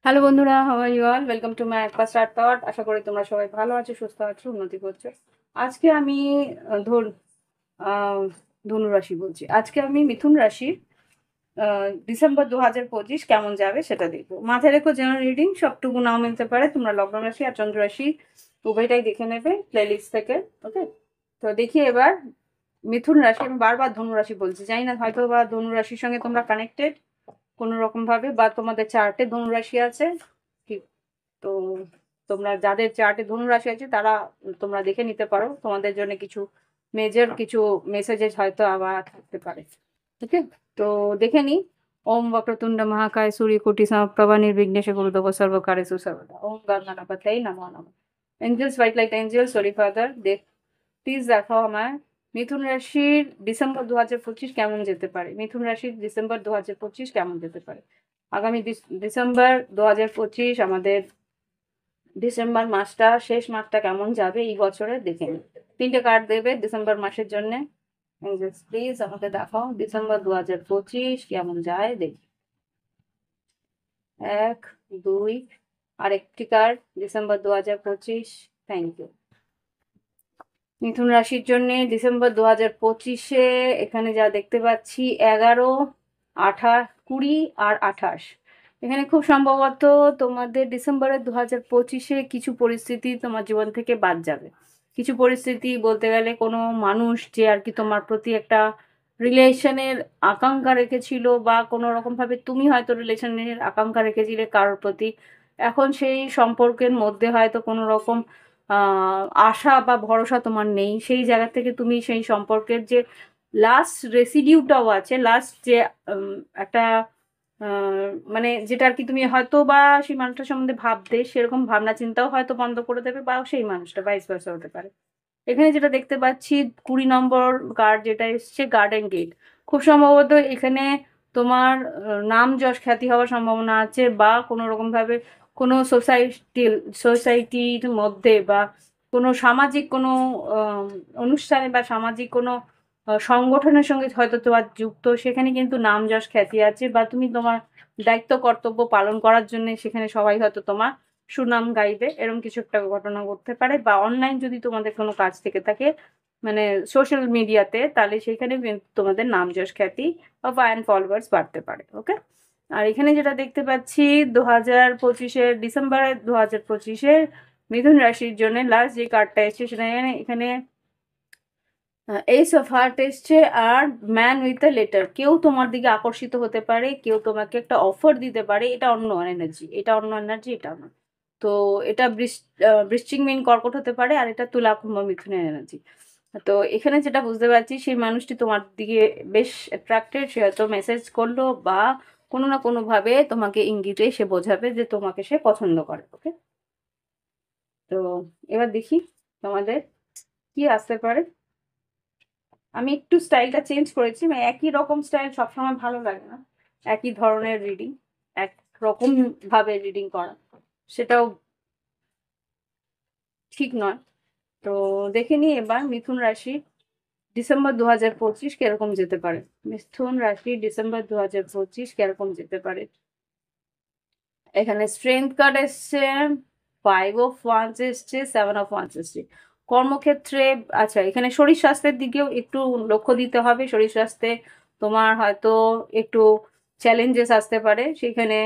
Hello বন্ধুরা, how are you all? Welcome to my একপা start thought. আশা করি তোমরা সবাই ভালো আছো, সুস্থ আছো, উন্নতি করছো। আজকে আমি আহ, ধন আহ, ধনু রাশি বলছি। আজকে আমি মিথুন রাশির ডিসেম্বর 2025 কেমন যাবে সেটা দেখবো। মাথায় রেখো জেনারেল রিডিং সবটুকু নাও মিলতে পারে। তোমরা লগ্ন রাশি আর চন্দ্র রাশি উভয়টাই দেখে নেবে প্লেলিস্ট থেকে। ওকে, তো দেখি এবার মিথুন রাশি। আমি বারবার ধনু রাশি বলছি, জানি না হয়তো বা ধনু রাশির সঙ্গে তোমরা কানেক্টেড কোনো রকম ভাবে, বা তোমাদের চার্টে ধনু রাশি আছে কি। তো তোমরা যাদের চার্টে ধনু রাশি আছে তারা তোমরা দেখে নিতে পারো, তোমাদের জন্য কিছু মেজর কিছু মেসেজেস হয়তো আবার থাকতে পারে। ঠিক আছে, তো দেখে নি। ওম বক্রতুণ্ড মহাকায় সূর্যকোটি সমপ্রভা নির্বিঘ্নেশ কুরু দেব সর্বকার্যেষু সর্বদা। ওম গঙ্গনাপতয়ে নমো নমঃ। Angeles white light Angel, sorry father, please দেখাও আমায় মিথুন রাশির ডিসেম্বর 2025 কেমন যেতে পারে। মিথুন রাশির ডিসেম্বর 2025 কেমন যেতে পারে। আগামী ডিসেম্বর 2025 আমাদের ডিসেম্বর মাসটা, শেষ মাসটা কেমন যাবে এই বছরে দেখে নিই। 3টে কার্ড দেবে ডিসেম্বর মাসের জন্য। প্লিজ আমাকে দেখাও ডিসেম্বর 2025 কেমন যায় দেখি। 1, 2, আর একটি কার্ড ডিসেম্বর 2025। Thank you. মিথুন রাশির জন্য ডিসেম্বর 2025-এ এখানে যা দেখতে পাচ্ছি 11, 28, 20 আর 28। এখানে খুব সম্ভবত তোমাদের ডিসেম্বরের 2025-এ কিছু পরিস্থিতি তোমার জীবন থেকে বাদ যাবে। কিছু পরিস্থিতি বলতে গেলে কোনো মানুষ যে আর কি তোমার প্রতি একটা রিলেশনের আকাঙ্ক্ষা রেখেছিল, বা কোনো রকম ভাবে তুমি হয়তো রিলেশনের আকাঙ্ক্ষা রেখেছিলে কারোর প্রতি, এখন সেই সম্পর্কের মধ্যে হয়তো কোনো রকম আশা বা ভরসা তোমার নেই। সেই জায়গা থেকে তুমি সেই সম্পর্কের যে লাস্ট রেসিডিউটাও আছে, লাস্ট যে একটা মানে যেটা আর কি তুমি হয়তো বা সেই মানুষটার সম্বন্ধে ভাবতে, সেরকম ভাবনা চিন্তাও হয়তো বন্ধ করে দেবে, বা সেই মানুষটা ভাইস ভার্সা হতে পারে। এখানে যেটা দেখতে পাচ্ছি 20 নম্বর কার্ড যেটা এসছে গার্ডেন গেট। খুব সম্ভবত এখানে তোমার নাম যশ খ্যাতি হওয়ার সম্ভাবনা আছে, বা কোনো রকম ভাবে কোনো সোসাইটির মধ্যে বা কোনো সামাজিক কোনো অনুষ্ঠানে বা সামাজিক কোনো সংগঠনের সঙ্গে হয়তো তোমার যুক্ত, সেখানে কিন্তু নাম যশ খ্যাতি আছে, বা তুমি তোমার দায়িত্ব কর্তব্য পালন করার জন্য সেখানে সবাই হয়তো তোমার সুনাম গাইবে, এরকম কিছু একটা ঘটনা ঘটতে পারে। বা অনলাইন যদি তোমাদের কোনো কাজ থেকে থাকে, মানে সোশ্যাল মিডিয়াতে, তাহলে সেখানে তোমাদের নাম যশ খ্যাতি বা ফ্যান ফলোয়ার্স বাড়তে পারে। ওকে, আর এখানে যেটা দেখতে পাচ্ছি 2025-এর ডিসেম্বরের 2025-এর মিথুন রাশির জন্য লাস্ট যে কার্ডটা এসছে সেটা এখানে এইস অফ হার্ট এসছে, আর ম্যান উইথ আ লেটার। কেউ তোমার দিকে আকর্ষিত হতে পারে, কেউ তোমাকে একটা অফার দিতে পারে। এটা অন্য এনার্জি, এটা অন্য এনার্জি, এটা অন্য। তো এটা বৃশ্চিক মিন কর্কট হতে পারে, আর এটা তুলা কুম্ভ মিথুনের এনার্জি। তো এখানে যেটা বুঝতে পারছি, সেই মানুষটি তোমার দিকে বেশ অ্যাট্রাক্টেড। সে হয়তো মেসেজ করলো, বা কোনো না কোনো ভাবে তোমাকে ইঙ্গিতে সে বোঝাবে যে তোমাকে সে পছন্দ করে। ওকে, তো এবার দেখি তোমাদের কি আসতে পারে। আমি একটু স্টাইলটা চেঞ্জ করেছি, মানে একই রকম স্টাইল সবসময় ভালো লাগে না। একই ধরনের রিডিং, এক রকম ভাবে রিডিং করা, সেটাও ঠিক নয়। তো দেখে নিই এবার মিথুন রাশি ডিসেম্বর 2025 কিরকম যেতে পারে। মিথুন রাশি ডিসেম্বর 2025 কিরকম যেতে পারে। এখানে স্ট্রেংথ কার্ড এসছে, 5 অফ ওয়ান্স এসছে, 7 অফ ওয়ান্স এসছে। কর্মক্ষেত্রে, আচ্ছা, এখানে শরীর স্বাস্থ্যের দিকেও একটু লক্ষ্য দিতে হবে। শরীর স্বাস্থ্যে তোমার হয়তো একটু চ্যালেঞ্জেস আসতে পারে, সেখানে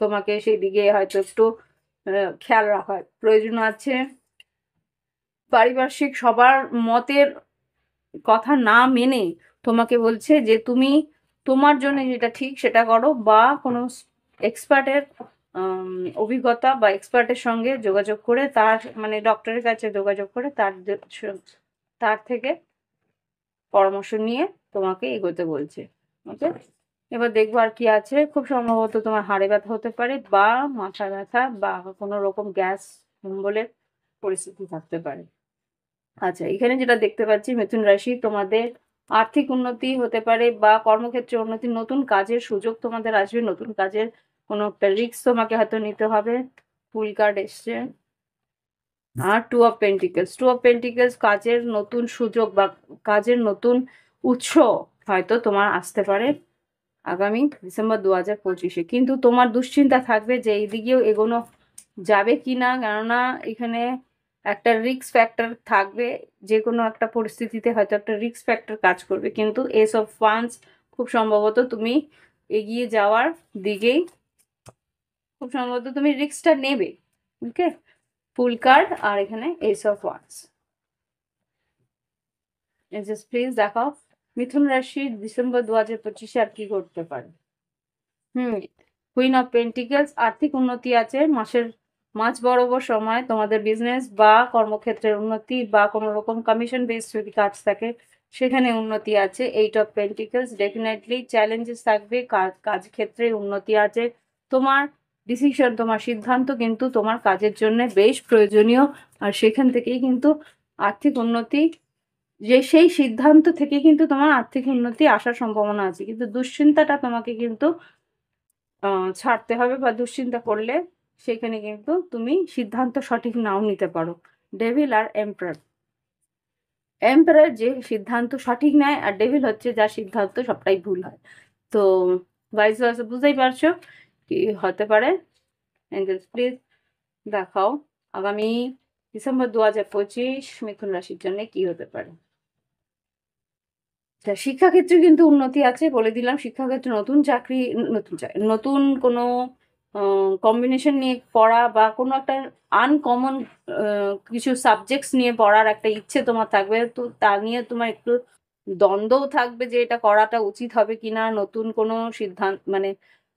তোমাকে সেই দিকে হয়তো একটু খেয়াল রাখার প্রয়োজন আছে। পারিপার্শ্বিক সবার মতের কথা না মেনে তোমাকে বলছে যে তুমি তোমার জন্য যেটা ঠিক সেটা করো, বা কোনো এক্সপার্টের অভিজ্ঞতা বা এক্সপার্টের সঙ্গে যোগাযোগ করে, তার মানে ডক্টরের কাছে যোগাযোগ করে তার থেকে পরামর্শ নিয়ে তোমাকে এগোতে বলছে। ওকে, এবার দেখবো আর কি আছে। খুব সম্ভবত তোমার হাড়ে ব্যথা হতে পারে, বা মাথা ব্যথা, বা কোনো রকম গ্যাস অম্বলের পরিস্থিতি থাকতে পারে। আচ্ছা, এখানে যেটা দেখতে পাচ্ছি মিথুন রাশি, তোমাদের আর্থিক উন্নতি হতে পারে, বা কর্মক্ষেত্রে উন্নতি, নতুন কাজের সুযোগ তোমাদের আসবে, নতুন কাজের কোনো একটা রিস্ক তোমাকে হয়তো নিতে হবে। ফুল কার্ড এসছে, আর 2 অফ পেন্টিকেলস। 2 অফ পেন্টিকেলস কাজের নতুন সুযোগ বা কাজের নতুন উৎস হয়তো তোমার আসতে পারে। আগামী ডিসেম্বর 2025-এ। কিন্তু তোমার দুশ্চিন্তা থাকবে যে এইদিকেও এগোনো যাবে কি না, কেননা এখানে একটা রিস্ক ফ্যাক্টর থাকবে, যে কোনো একটা পরিস্থিতিতে হয়তো একটা রিস্ক ফ্যাক্টর কাজ করবে, কিন্তু এস অফ ওয়ান্স খুব সম্ভবত তুমি এগিয়ে যাওয়ার দিকেই, খুব সম্ভবত তুমি রিস্কটা নেবে। ওকে, ফুল কার্ড আর এখানে S of wands. Just please দেখাও মিথুন রাশি ডিসেম্বর 2025-এ আর কি ঘটতে পারে। কুইন অফ পেন্টিকেলস, আর্থিক উন্নতি আছে মাঝ বরাবর সময় তোমাদের বিজনেস বা কর্মক্ষেত্রের উন্নতি বা কোনো রকম কমিশন বেস যদি কাজ থাকে সেখানে উন্নতি আছে। Eight of pentacles, definitely challenges থাকবে, কাজ ক্ষেত্রে উন্নতি আছে। তোমার ডিসিশন, তোমার সিদ্ধান্ত কিন্তু তোমার কাজের জন্য বেশ প্রয়োজনীয়, আর সেখান থেকেই কিন্তু আর্থিক উন্নতি, যে সেই সিদ্ধান্ত থেকে কিন্তু তোমার আর্থিক উন্নতি আসার সম্ভাবনা আছে। কিন্তু দুশ্চিন্তাটা তোমাকে কিন্তু ছাড়তে হবে, বা দুশ্চিন্তা করলে সেখানে কিন্তু তুমি সিদ্ধান্ত সঠিক নাও নিতে পারো। ডেভিল আর এম্পারার, এম্পারার যে সিদ্ধান্ত সঠিক নেয়, আর ডেভিল হচ্ছে যার সিদ্ধান্ত সবটাই ভুল হয়। তো ভাইস ভার্সা, বুঝতেই পারছো কি হতে পারে। এঞ্জেলস প্লিজ দেখাও আগামী ডিসেম্বর 2025 মিথুন রাশির জন্য কি হতে পারে। শিক্ষাক্ষেত্রে কিন্তু উন্নতি আছে, বলে দিলাম। শিক্ষাক্ষেত্রে নতুন চাকরি, নতুন কোনো কম্বিনেশন নিয়ে পড়া, বা কোনো একটা আনকমন কিছু সাবজেক্টস নিয়ে পড়ার একটা ইচ্ছে তোমার থাকবে। তো তা নিয়ে তোমার একটু দ্বন্দ্বও থাকবে যে এটা করাটা উচিত হবে কিনা। নতুন কোনো সিদ্ধান্ত, মানে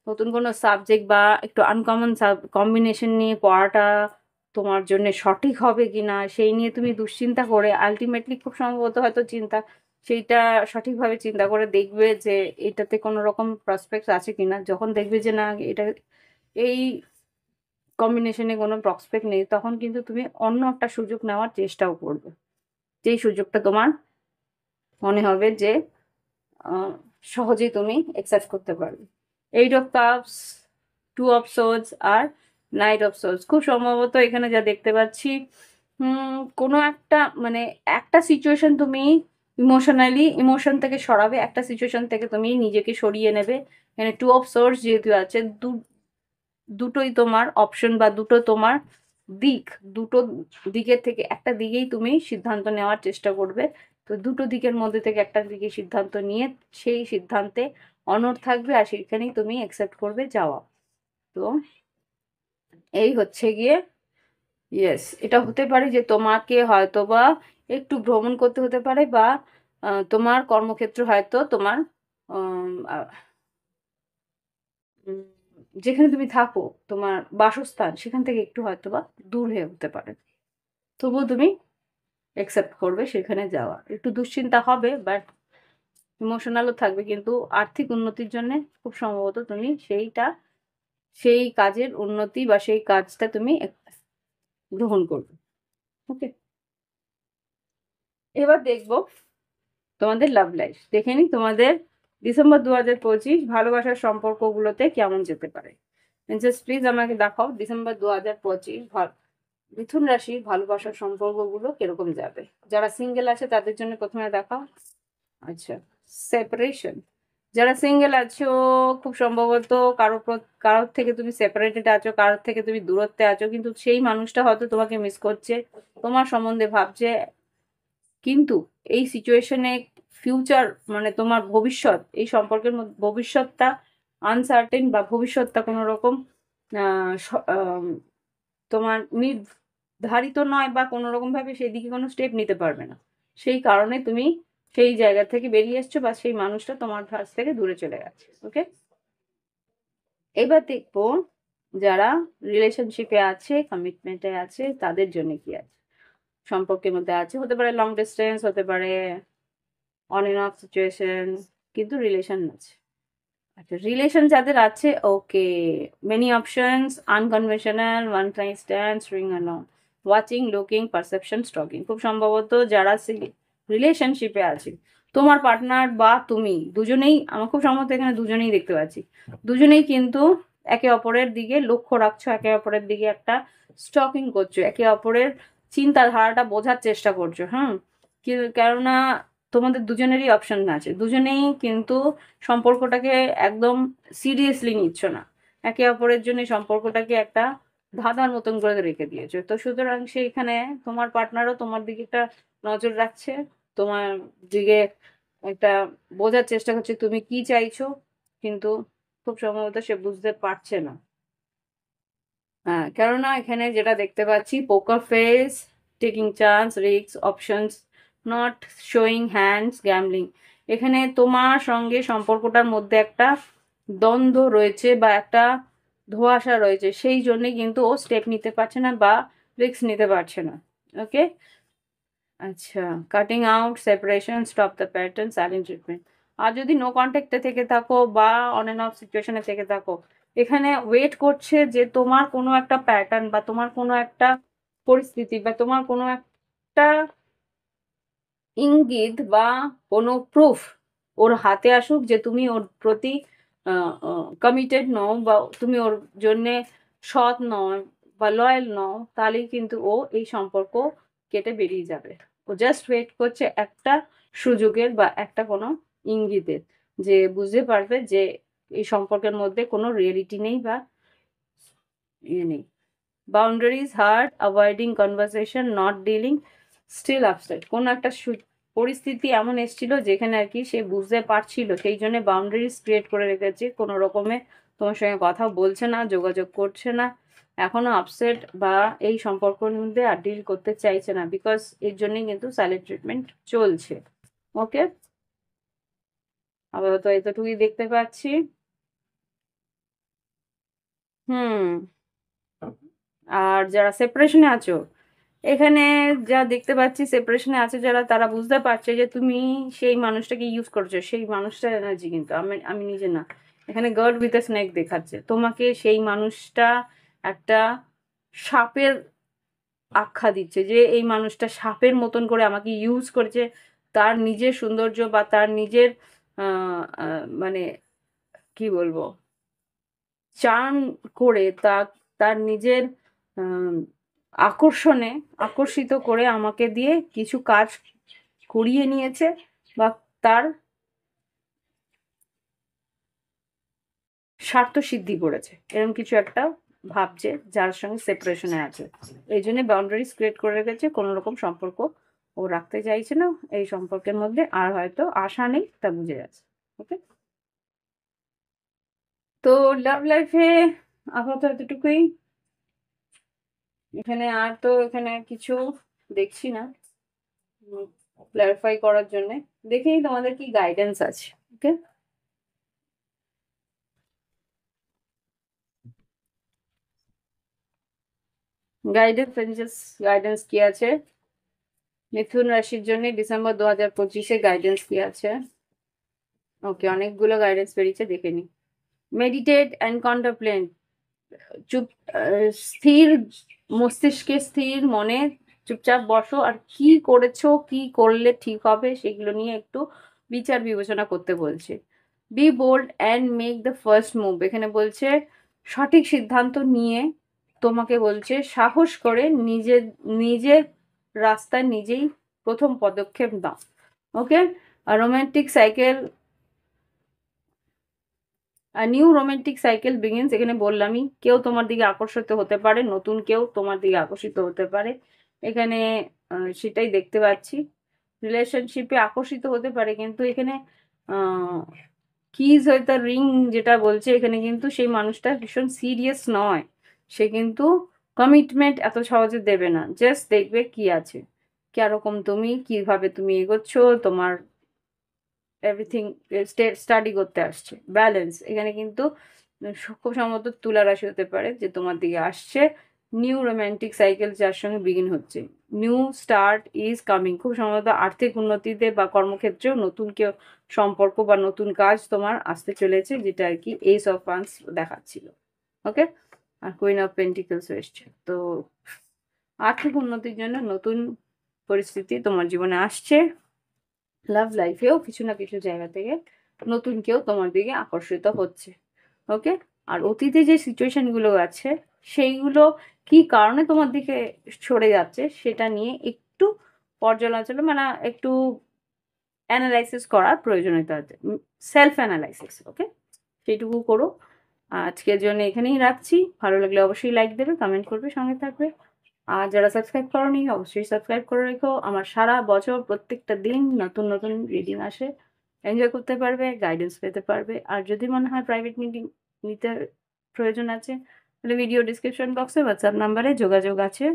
নতুন কোনো সাবজেক্ট বা একটু আনকমন কম্বিনেশন নিয়ে পড়াটা তোমার জন্য সঠিক হবে কিনা, সেই নিয়ে তুমি দুশ্চিন্তা করে আলটিমেটলি খুব সম্ভবত হয়তো সেইটা সঠিকভাবে চিন্তা করে দেখবে যে এটাতে কোনো রকম প্রসপেক্ট আছে কিনা। যখন দেখবে যে না, এটা এই কম্বিনেশনে কোনো প্রসপেক্ট নেই, তখন কিন্তু তুমি অন্য একটা সুযোগ নেওয়ার চেষ্টাও করবে, যেই সুযোগটা তোমার মনে হবে যে সহজেই তুমি অ্যাকসেপ্ট করতে পারবে। Eight of cups, two of swords আর নাইট অফ সোর্ডস, খুব সম্ভবত এখানে যা দেখতে পাচ্ছি কোনো একটা, মানে একটা সিচুয়েশন তুমি ইমোশন থেকে সরাবে, একটা সিচুয়েশন থেকে তুমি নিজেকে সরিয়ে নেবে। এখানে টু অফ সোর্স যেহেতু আছে, দুটোই তোমার অপশন, বা দুটো তোমার দিক, দুটো দিকের থেকে একটা দিকেই তুমি সিদ্ধান্ত নেওয়ার চেষ্টা করবে। তো দুটো দিকের মধ্যে থেকে একটা দিকে সিদ্ধান্ত নিয়ে সেই সিদ্ধান্তে অনড় থাকবে, আর সেখানেই তুমি অ্যাকসেপ্ট করবে যাওয়া। তো এই হচ্ছে গিয়ে ইয়েস, এটা হতে পারে যে তোমাকে হয়তো বা একটু ভ্রমণ করতে হতে পারে, বা তোমার কর্মক্ষেত্র হয়তো তোমার যেখানে তুমি থাকো, তোমার বাসস্থান, সেখান থেকে একটু হয়তো বা দূর হয়ে হতে পারে। তবুও তুমি অ্যাকসেপ্ট করবে সেখানে যাওয়া। একটু দুশ্চিন্তা হবে, বাট ইমোশনালও থাকবে, কিন্তু আর্থিক উন্নতির জন্য খুব সম্ভবত তুমি সেই কাজের উন্নতি বা সেই কাজটা তুমি গ্রহণ করবে। ওকে, এবার দেখবো তোমাদের লাভ লাইফ। দেখে নি তোমাদের ডিসেম্বর 2025 ভালোবাসার সম্পর্কগুলোতে কেমন যেতে পারে। জাস্ট প্লিজ আমাকে দেখাও ডিসেম্বর 2025 মিথুন রাশির ভালোবাসার সম্পর্কগুলো কিরকম যাবে। যারা সিঙ্গেল আছে তাদের জন্য প্রথমে দেখাও। আচ্ছা, সেপারেশন। যারা সিঙ্গেল আছো, খুব সম্ভবত কারোর থেকে তুমি সেপারেটেড আছো, কারোর থেকে তুমি দূরত্বে আছো, কিন্তু সেই মানুষটা হয়তো তোমাকে মিস করছে, তোমার সম্বন্ধে ভাবছে। কিন্তু এই সিচুয়েশনে ফিউচার, মানে তোমার ভবিষ্যৎ, এই সম্পর্কের মধ্যে ভবিষ্যৎটা আনসার্টেন, বা ভবিষ্যৎটা কোনো রকম তোমার নির্ধারিত নয়, বা কোনো রকম ভাবে সেদিকে কোনো স্টেপ নিতে পারবে না। সেই কারণে তুমি সেই জায়গা থেকে বেরিয়ে এসছো, বা সেই মানুষটা তোমার কাছ থেকে দূরে চলে গেছে। ওকে, এবার দেখবো যারা রিলেশনশিপে আছে, কমিটমেন্টে আছে, তাদের জন্য কি আছে, সম্পর্কের মধ্যে আছে। হতে পারে লং ডিস্টেন্স, হতে পারে অন এন্ড অফ সিচুয়েশন, কিন্তু রিলেশন আছে। আচ্ছা, রিলেশন যাদের আছে, okay, many options, unconventional, one night stand, string along, watching, looking, perception, stalking. খুব সম্ভবত যারা রিলেশনশিপে আছে, তোমার পার্টনার বা তুমি দুজনেই, আমার খুব সম্ভবত এখানে দুজনেই দেখতে পাচ্ছি, দুজনেই কিন্তু একে অপরের দিকে লক্ষ্য রাখছো, একে অপরের দিকে একটা স্টকিং করছো, একে অপরের চিন্তাধারাটা বোঝার চেষ্টা করছো। কেননা তোমাদের দুজনেরই অপশন আছে, দুজনেই কিন্তু সম্পর্কটাকে একদম সিরিয়াসলি নিচ্ছ না, একে অপরের জন্য সম্পর্কটাকে একটা ধাঁধার মতন করে রেখে দিয়েছো। তো সুতরাং সেইখানে তোমার পার্টনারও তোমার দিকে একটা নজর রাখছে, তোমার দিকে একটা বোঝার চেষ্টা করছে তুমি কি চাইছো, কিন্তু খুব সম্ভবত সে বুঝতে পারছে না। হ্যাঁ, কেননা এখানে যেটা দেখতে পাচ্ছি, পোকার face, taking chance, risk, options, not showing hands, gambling. এখানে তোমার সঙ্গে সম্পর্কটার মধ্যে একটা দ্বন্দ্ব রয়েছে বা একটা ধোঁয়াশা রয়েছে, সেই জন্যে কিন্তু ও স্টেপ নিতে পারছে না বা রিস্ক নিতে পারছে না। ওকে, আচ্ছা, cutting out, separation, stop the pattern, silent treatment. আর যদি নো কন্ট্যাক্টে থেকে থাকো বা অন অ্যান্ড অফ সিচুয়েশনে থেকে থাকো, এখানে ওয়েট করছে যে তোমার কোনো একটা প্যাটার্ন বা তোমার কোনো একটা পরিস্থিতি বা তোমার কোনো একটা ইঙ্গিত বা কোনো প্রুফ ওর হাতে আসুক যে তুমি ওর প্রতি কমিটেড নও বা তুমি ওর জন্যে সৎ নও বা লয়াল নও, তাহলেই কিন্তু ও এই সম্পর্ক কেটে বেরিয়ে যাবে। ও জাস্ট ওয়েট করছে একটা সুযোগের বা একটা কোনো ইঙ্গিতের, যে বুঝতে পারবে যে এই সম্পর্কের মধ্যে কোনো রিয়েলিটি নেই বা ইয়ে নেই। Boundaries hard, avoiding conversation, not dealing, still upset. কোনো একটা পরিস্থিতি এমন এসেছিল যেখানে আর কি সে বুঝতে পারছিল, সেই জন্য বাউন্ডারিজ ক্রিয়েট করে রেখেছে, কোনো রকমে তোমার সঙ্গে কথা বলছে না, যোগাযোগ করছে না, এখনো আপসেট বা এই সম্পর্কের মধ্যে আর ডিল করতে চাইছে না, বিকজ এর জন্যই কিন্তু সাইলেন্ট ট্রিটমেন্ট চলছে। ওকে, আপাতত এতটুকুই দেখতে পাচ্ছি। হুম, আর যারা সেপারেশনে আছো, এখানে যা দেখতে পাচ্ছি, সেপারেশনে আছে যারা, তারা বুঝতে পারছে যে তুমি সেই মানুষটাকে ইউজ করছো, সেই মানুষটার এনার্জি, কিন্তু আমি আমি নিজে না। এখানে গার্ড উইথ আ স্নেক দেখাচ্ছে, তোমাকে সেই মানুষটা একটা সাপের আখ্যা দিচ্ছে, যে এই মানুষটা সাপের মতন করে আমাকে ইউজ করেছে, তার নিজের সৌন্দর্য বা তার নিজের মানে কি বলবো, চার্ম করে তার নিজের আকর্ষণে আকর্ষিত করে আমাকে দিয়ে কিছু কাজ করিয়ে নিয়েছে বা তার স্বার্থ সিদ্ধি করেছে, এরকম কিছু একটা ভাবছে যার সঙ্গে সেপারেশনে আছে। এই জন্য বাউন্ডারিজ ক্রিয়েট করে রেখেছে, কোনো রকম সম্পর্ক ও রাখতে চাইছে না, এই সম্পর্কের মধ্যে আর হয়তো আশা নেই, তা বুঝে যাচ্ছে। ওকে, তো লাভ লাইফে আপাতত এতটুকুই। এখানে আর তো এখানে কিছু দেখছি না ক্লারিফাই করার জন্য। দেখেই তোমাদের কি গাইডেন্স আছে। ওকে, গাইডেন্স এঞ্জেলস গাইডেন্স কি আছে মিথুন রাশির জন্য ডিসেম্বর 2025-এ, গাইডেন্স কি আছে? ওকে, অনেকগুলো গাইডেন্স বেরিয়েছে, দেখে নি। মেডিটেট অ্যান্ড কন্টেমপ্লেট, চুপ, স্থির মস্তিষ্কে, স্থির মনে চুপচাপ বসো, আর কি করেছো, কি করলে ঠিক হবে সেগুলো নিয়ে একটু বিচার বিবেচনা করতে বলছে। Be bold and make the first move, এখানে বলছে সঠিক সিদ্ধান্ত নিয়ে, তোমাকে বলছে সাহস করে নিজের নিজের রাস্তায় নিজেই প্রথম পদক্ষেপ দাও। ওকে, আর romantic cycle, new romantic cycle begins, এখানে বললামই, কেউ তোমার দিকে আকর্ষিত হতে পারে, নতুন কেউ তোমার দিকে আকর্ষিত হতে পারে, এখানে সেটাই দেখতে পাচ্ছি। রিলেশনশিপে আকর্ষিত হতে পারে, কিন্তু এখানে কিজ হয়তো রিং যেটা বলছে, এখানে কিন্তু সেই মানুষটা ভীষণ সিরিয়াস নয়, সে কিন্তু কমিটমেন্ট এত সহজে দেবে না, জাস্ট দেখবে কি আছে, কিরকম তুমি, কিভাবে তুমি এগোচ্ছ, তোমার এভরিথিং স্টাডি করতে আসছে। ব্যালেন্স, এখানে কিন্তু খুব সম্ভবত তুলা রাশি হতে পারে যে তোমার দিকে আসছে। নিউ রোম্যান্টিক সাইকেল যার সঙ্গে বিগিন হচ্ছে, নিউ স্টার্ট ইজ কামিং, খুব সম্ভবত আর্থিক উন্নতিতে বা কর্মক্ষেত্রেও নতুন কেউ সম্পর্ক বা নতুন কাজ তোমার আসতে চলেছে, যেটা আর কি এস অফ ওয়ান্স দেখাচ্ছিল। ওকে, আর কুইন অফ পেন্টিকলস এসছে, তো আর্থিক উন্নতির জন্য নতুন পরিস্থিতি তোমার জীবনে আসছে। লাভ লাইফেও কিছু না কিছু জায়গা থেকে নতুন কেউ তোমার দিকে আকর্ষিত হচ্ছে। ওকে, আর অতীতে যে সিচুয়েশন গুলো আছে, সেইগুলো কি কারণে তোমার দিকে সরে যাচ্ছে সেটা নিয়ে একটু পর্যালোচনা, মানে একটু অ্যানালাইসিস করার প্রয়োজনীয়তা আছে, সেলফ অ্যানালাইসিস। ওকে, সেইটুকু করো। আজকের জন্য এখানেই রাখছি। ভালো লাগলে অবশ্যই লাইক দেবে, কমেন্ট করবে, সঙ্গে থাকবে। আর যারা সাবস্ক্রাইব করোনি অবশ্যই সাবস্ক্রাইব করে রেখো। আমার সারা বছর প্রত্যেকটা দিন নতুন নতুন রিডিং আসে, এনজয় করতে পারবে, গাইডেন্স পেতে পারবে। আর যদি মনে হয় প্রাইভেট মিটিং নিতে প্রয়োজন আছে, তাহলে ভিডিও ডিসক্রিপশন বক্সে হোয়াটসঅ্যাপ নাম্বারে যোগাযোগ আছে,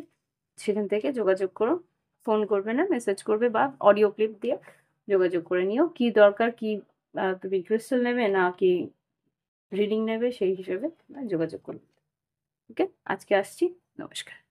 সেখান থেকে যোগাযোগ করো। ফোন করবে না, মেসেজ করবে বা অডিও ক্লিপ দিয়ে যোগাযোগ করে নিও। কি দরকার, কি তুমি ক্রিস্টাল নেবে না কি রিডিং নেবে, সেই হিসেবে যোগাযোগ করবে। ওকে, আজকে আসছি। নমস্কার।